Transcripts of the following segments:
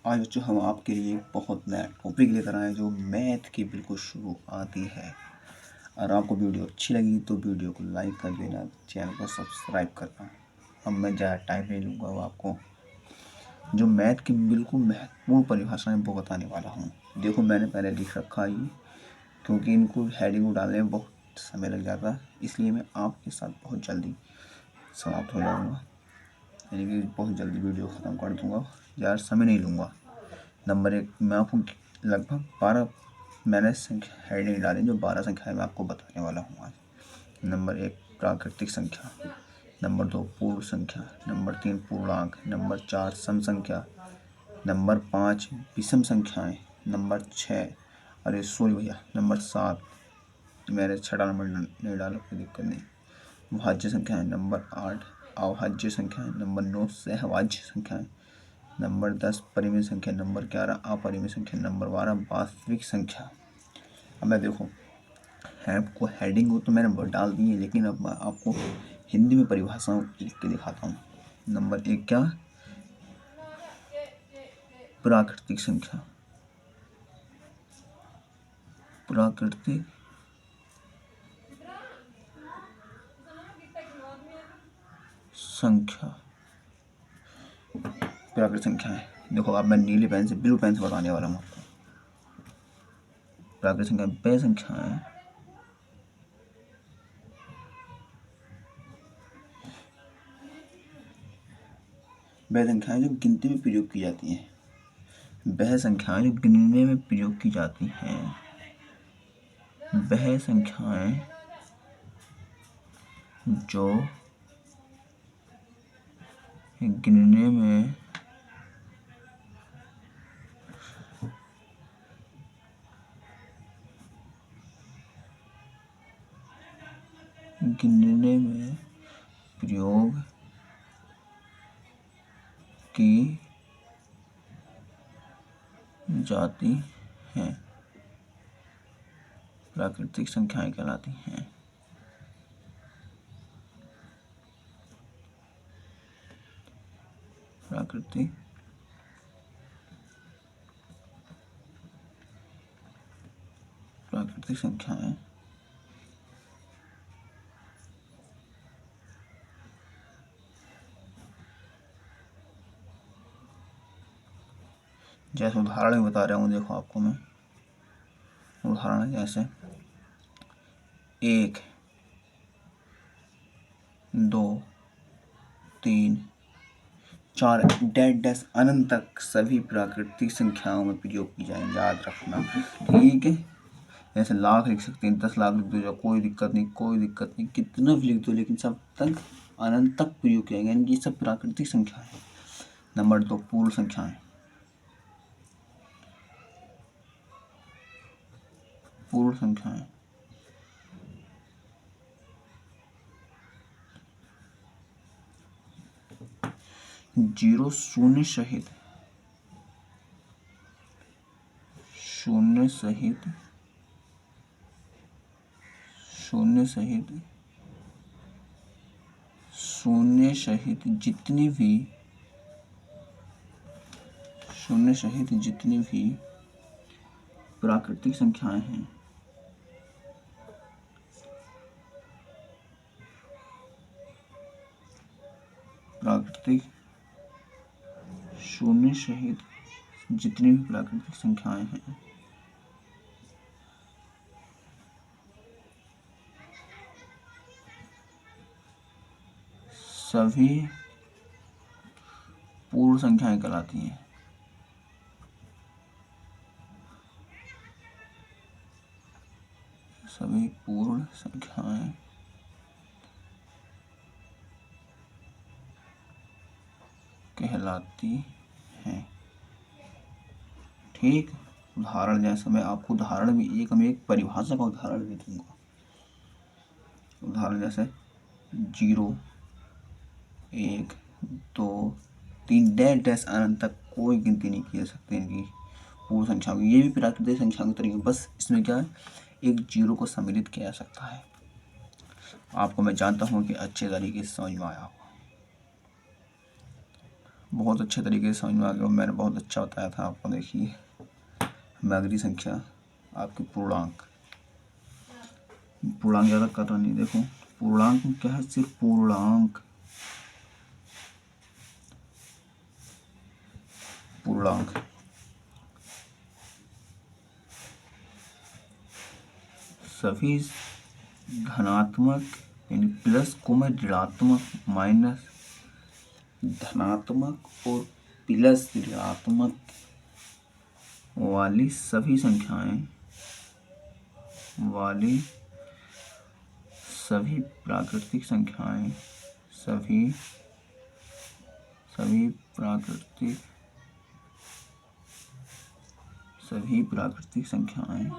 आज बच्चों हम आपके लिए एक बहुत नया टॉपिक लेकर आए जो मैथ की बिल्कुल शुरू आती है। अगर आपको वीडियो अच्छी लगी तो वीडियो को लाइक कर देना, चैनल को सब्सक्राइब करना। अब मैं ज़्यादा टाइम नहीं लूँगा, वो आपको जो मैथ की बिल्कुल महत्वपूर्ण परिभाषाएं वो बताने वाला हूँ। देखो मैंने पहले लिख रखा ही, क्योंकि इनको हेडिंग को डालने में बहुत समय लग जाता है, इसलिए मैं आपके साथ बहुत जल्दी समाप्त हो जाऊँगा, यानी कि बहुत जल्दी वीडियो ख़त्म कर दूँगा, ज़्यादा समय नहीं लूँगा। नंबर 1 मैं आपको लगभग 12 मैंने संख्या हेडिंग डाली, जो 12 संख्याएं मैं आपको बताने वाला हूँ आज। नंबर 1 प्राकृतिक संख्या, नंबर 2 पूर्ण संख्या, नंबर 3 पूर्णांक, नंबर 4 सम संख्या, नंबर 5 विषम संख्याएं, नंबर 6 अरे सॉरी भैया नंबर 7 मैंने 6 नंबर नहीं डाला, कोई दिक्कत नहीं, भाज्य संख्याएं, नंबर 8 अभाज्य संख्याएं, नंबर 9 सहभाज्य संख्याएं, नंबर 10 परिमित संख्या, नंबर 11 अपरिमित संख्या, नंबर 12 वास्तविक संख्या। अब मैं देखो आपको हेडिंग तो मैंने डाल दी है, लेकिन अब मैं आपको हिंदी में परिभाषाओं लिख के दिखाता हूँ। नंबर 1 क्या? प्राकृतिक संख्या, प्राकृतिक संख्या, प्राकृतिक संख्या है। देखो अब मैं नीले पेन से ब्लू पेन से बताने वाला हूँ आपको। प्राकृतिक संख्या वह संख्या है जो गिनती में प्रयोग की जाती हैं। वह संख्याएं जो गिनने में प्रयोग की जाती हैं, वह संख्याएं जो गिनने में प्रयोग की जाती हैं प्राकृतिक संख्याएं कहलाती हैं। प्राकृतिक संख्याएं जैसे उदाहरण में बता रहा हूँ। देखो आपको मैं उदाहरण जैसे 1 2 3 4 डैश अनंत तक सभी प्राकृतिक संख्याओं में प्रयोग की जाएंगे, याद रखना, ठीक है। जैसे लाख लिख सकते हैं, 10 लाख लिख दो, कोई दिक्कत नहीं, कितना भी लिख दो, लेकिन सब तक अनंत तक प्रयोग किया जाएगा, ये सब प्राकृतिक संख्या है। नंबर 2 पूर्ण संख्याएं, पूर्ण संख्याएं 0 शून्य सहित जितनी भी प्राकृतिक संख्याएं हैं, प्राकृतिक शून्य सहित जितनी भी प्राकृतिक संख्याएं हैं, सभी पूर्ण संख्याएं कहलाती हैं। सभी पूर्ण संख्याएं कहलाती हैं, ठीक। उदाहरण जैसे मैं आपको उदाहरण भी एक परिभाषा का उदाहरण भी दूंगा। उदाहरण जैसे 0 1 2 3 डैश अनंत तक कोई गिनती नहीं की जा सकती इनकी पूर्ण संख्या की। ये भी प्राकृतिक संख्या के तरीके, बस इसमें क्या है, एक 0 को सम्मिलित किया जा सकता है। आपको मैं जानता हूँ कि अच्छे तरीके से समझ में आया होगा। बहुत अच्छे तरीके से समझ में आ गया। मैंने बहुत अच्छा बताया था आपको। देखिए अगली संख्या आपकी पूर्णांक। पूर्णांक ज़्यादा करना नहीं। देखो पूर्णांक में क्या है, सिर्फ पूर्णांक। पूर्णांक सभी धनात्मक यानी प्लस को मैं ऋणात्मक, माइनस, धनात्मक और प्लस ऋणात्मक वाली सभी संख्याएं, वाली सभी प्राकृतिक संख्याएं, सभी प्राकृतिक संख्याएं,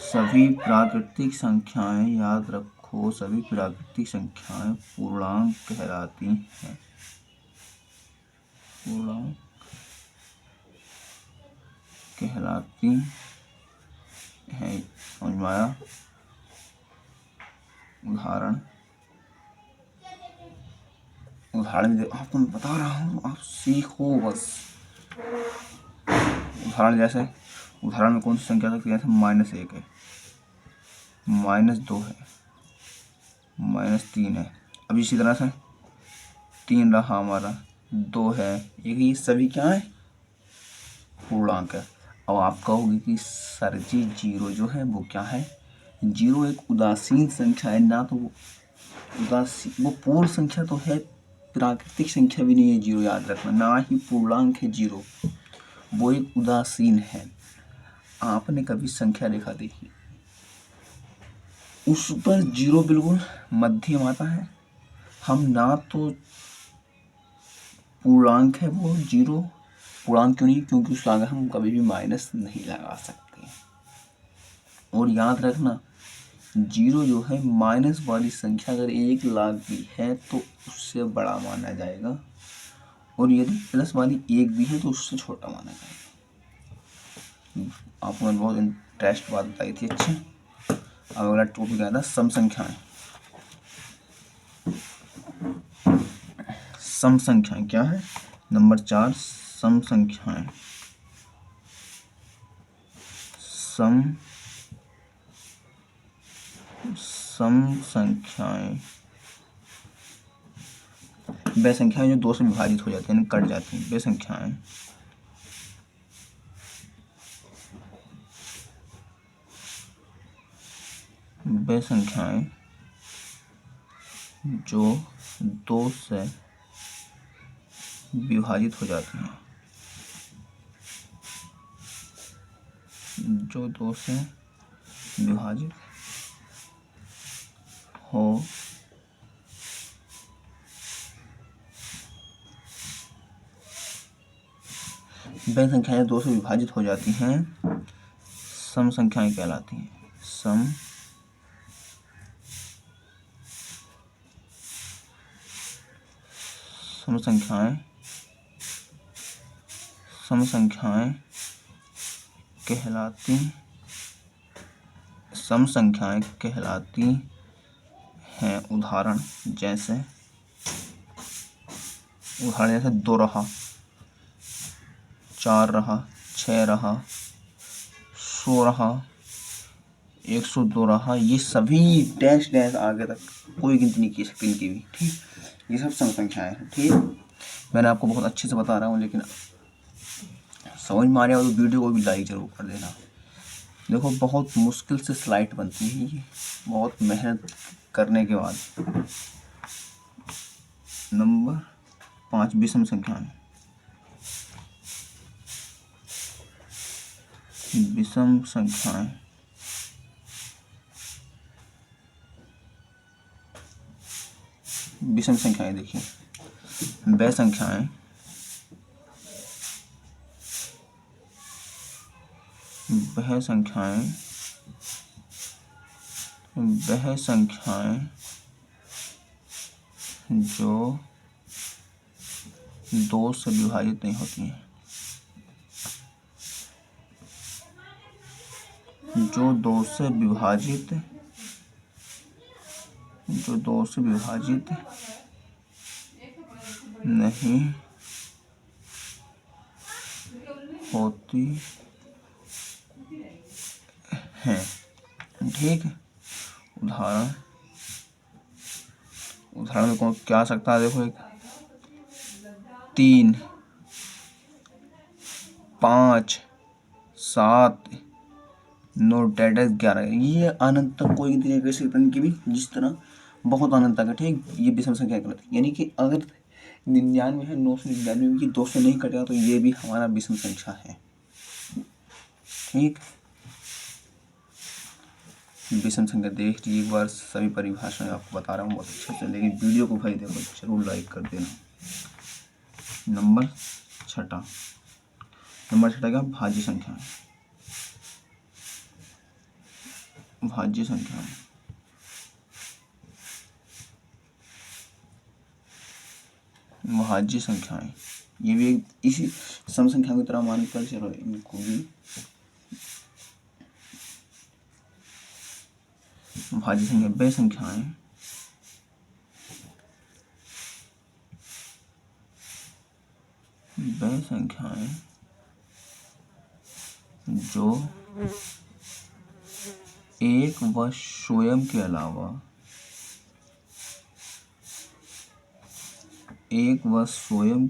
सभी प्राकृतिक संख्याएं, याद रखो सभी प्राकृतिक संख्याएं पूर्णांक कहलाती हैं। पूर्णांक कहलाती हैं। समझ में आया? उदाहरण आपको मैं बता रहा हूँ, आप सीखो बस। उदाहरण जैसे, उदाहरण में कौन सी संख्या तक जैसे -1 है, -2 है, -3 है। अब इसी तरह से 3 रहा हमारा, 2 है, ये सभी क्या है, पूर्णांक है। अब आप कहोगे कि सर जी 0 जो है वो क्या है? 0 एक उदासीन संख्या है ना, तो वो पूर्ण संख्या तो है, प्राकृतिक संख्या भी नहीं है 0, याद रखना। ना ही पूर्णांक है 0, वो एक उदासीन है। आपने कभी संख्या देखा, देखी उस पर 0 बिल्कुल मध्यम आता है। हम ना तो पूर्णांक है वो 0, पूर्णांक क्यों नहीं, क्योंकि उस आगे हम कभी भी माइनस नहीं लगा सकते। और याद रखना 0 जो है माइनस वाली संख्या अगर 1 लाख भी है तो उससे बड़ा माना जाएगा, और यदि प्लस वाली 1 भी है तो उससे छोटा माना जाएगा। आपको मैंने बहुत इंटरेस्ट बात बताई थी। अच्छा, अब अगला टॉपिक आया था सम संख्याएं। सम संख्याएं क्या है? नंबर 4 सम संख्याएं। सम संख्याएं वे संख्याएं जो 2 से विभाजित हो जाती हैं, कट जाती हैं। वे संख्याएं जो 2 से विभाजित हो जाती हैं, जो 2 से विभाजित हो वे संख्याएं 2 से विभाजित हो जाती हैं, सम संख्याएं कहलाती हैं। सम संख्याएं कहलाती हैं। उदाहरण जैसे 2 रहा, 4 रहा, 6 रहा, 100 रहा, 102 रहा, ये सभी डैश डैश आगे तक कोई गिनती नहीं की सकती इनकी भी। ठीक, ये सब सम संख्याएं हैं। ठीक, मैंने आपको बहुत अच्छे से बता रहा हूँ, लेकिन समझ में आ रहा हो तो वीडियो को भी लाइक जरूर कर देना। देखो बहुत मुश्किल से स्लाइड बनती है ये, बहुत मेहनत करने के बाद। नंबर 5 विषम संख्याएं। विषम संख्याएं देखिए, वे संख्याएं जो 2 से विभाजित नहीं होती हैं, जो 2 से विभाजित नहीं होती है। ठीक है, उदाहरण में कौन क्या आ सकता है? देखो, एक 3 5 7 9 11। ये अनंत तक कोई तरीके से की भी जिस तरह बहुत अनंत तक है। ठीक, ये विषम संख्या गलत है। यानी कि अगर 99 है, 999 में 2 से नहीं कटेगा तो ये भी हमारा विषम संख्या है। ठीक, विषम संख्या देख लीजिए एक बार, सभी परिभाषाएं आपको बता रहा हूँ बहुत अच्छे से, लेकिन वीडियो को भाई देखो, जरूर लाइक कर देना। नंबर छठा क्या? भाज्य संख्या। भाज्य संख्या भाज्य संख्याएं, ये भी एक इसी सम संख्या की तरह मान कर चलो, इनको भी भाज्य संख्या। वे संख्याएं जो एक व स्वयं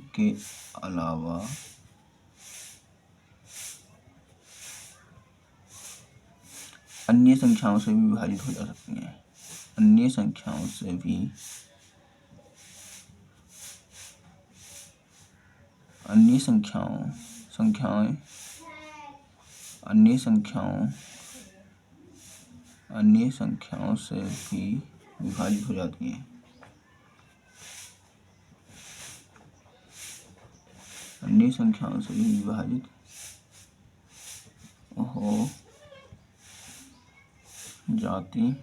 के अलावा अन्य संख्याओं से भी विभाजित हो जा सकती हैं। अन्य संख्याओं से भी विभाजित हो जाती हैं। अन्य संख्याओं से भी विभाजित हो जाती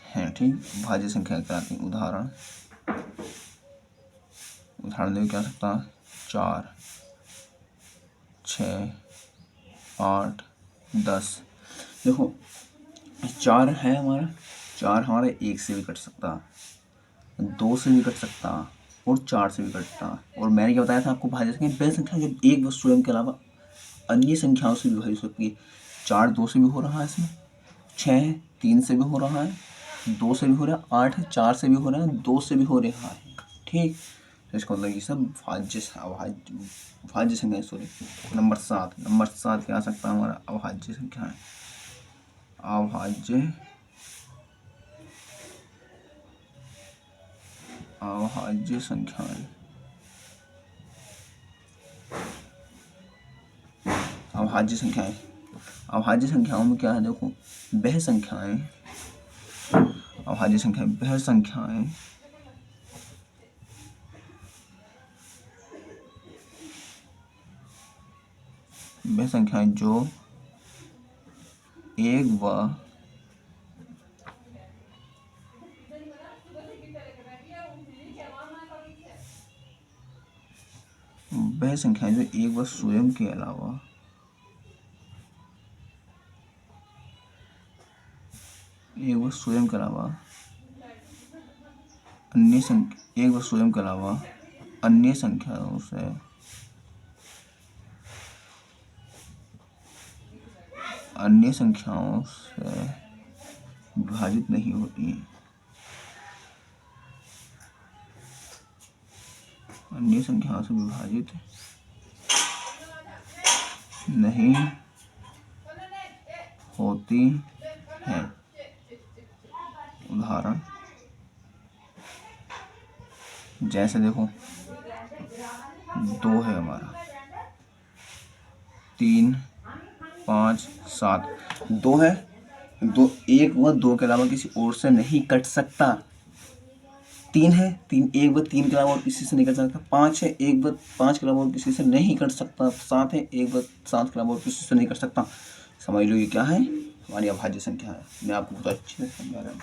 है। ठीक, भाज्य संख्या कहलाती है। उदाहरण देखो क्या सकता है? 4 6 8 10। देखो 4 है हमारा, 4 हमारा 1 से भी कट सकता, 2 से भी कट सकता और 4 से भी कटता। और मैंने क्या बताया था आपको? भाज्य संख्या वह संख्या जो एक व स्वयं के अलावा अन्य संख्याओं से विभाजित हो सकती है। 4 2 से भी हो रहा है, इसमें 6 3 से भी हो रहा है, 2 से भी हो रहा है, 8 4 से भी हो रहा है, 2 से भी हो रहा है। ठीक, तो इसका मतलब ये सब भाज्य संख्या। सॉरी, नंबर 7 क्या आ सकता है हमारा? अभाज्य संख्या है। अभाज्य संख्याएं। अभाज्य संख्याओं में क्या है? देखो, वह संख्याएं, अभाज्य संख्या वह संख्याएं जो एक व स्वयं के अलावा अन्य संख्याओं से विभाजित नहीं होती हैं। अन्य संख्याओं से विभाजित नहीं होती है। उदाहरण जैसे देखो, 2 है हमारा, 3 5 7। 2 है, 2 1 व 2 के अलावा किसी और से नहीं कट सकता। 3 है, 3 1 व 3 के अलावा और किसी से नहीं कट सकता। 5 है, 1 व 5 के अलावा और किसी से नहीं कट सकता। 7 है, 1 व 7 के अलावा और किसी से नहीं कट सकता। समझ लो ये क्या है? हमारी अभाज्य संख्या है। मैं आपको बहुत अच्छे से समझा रहा हूँ।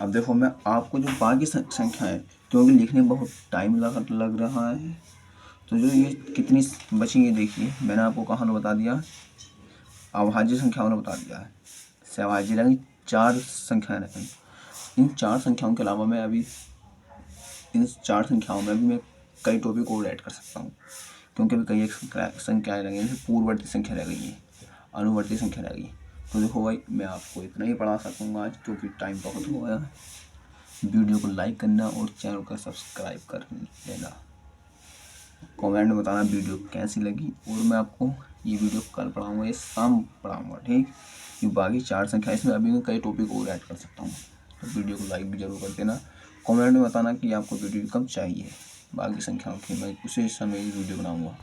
अब देखो, मैं आपको जो बाकी संख्या है, क्योंकि लिखने में बहुत टाइम लग रहा है, तो जो ये कितनी बची, ये देखिए मैंने आपको कहाँ बता दिया, अभाज्य संख्याओं ने बता दिया है। अभाज्य 4 संख्याएँ रह गई। इन 4 संख्याओं के अलावा मैं अभी इन 4 संख्याओं में भी मैं कई टॉपिक और ऐड कर सकता हूँ, क्योंकि अभी कई एक संख्याएँ रह गई हैं, जैसे पूर्ववर्ती संख्या रह गई है, अनुवर्ती संख्या रह गई। तो देखो भाई, मैं आपको इतना ही पढ़ा सकूँगा आज, क्योंकि टाइम बहुत हो गया। वीडियो को लाइक करना और चैनल को सब्सक्राइब कर लेना। कमेंट में बताना वीडियो कैसी लगी, और मैं आपको ये वीडियो कल पढ़ाऊँगा, ये शाम पढ़ाऊँगा, ठीक। ये बाकी 4 संख्या, इसमें अभी मैं कई टॉपिक और ऐड कर सकता हूँ। तो वीडियो को लाइक भी जरूर कर देना। कमेंट में बताना कि आपको वीडियो कब चाहिए। बाकी संख्याओं की मैं उसी समय वीडियो बनाऊँगा।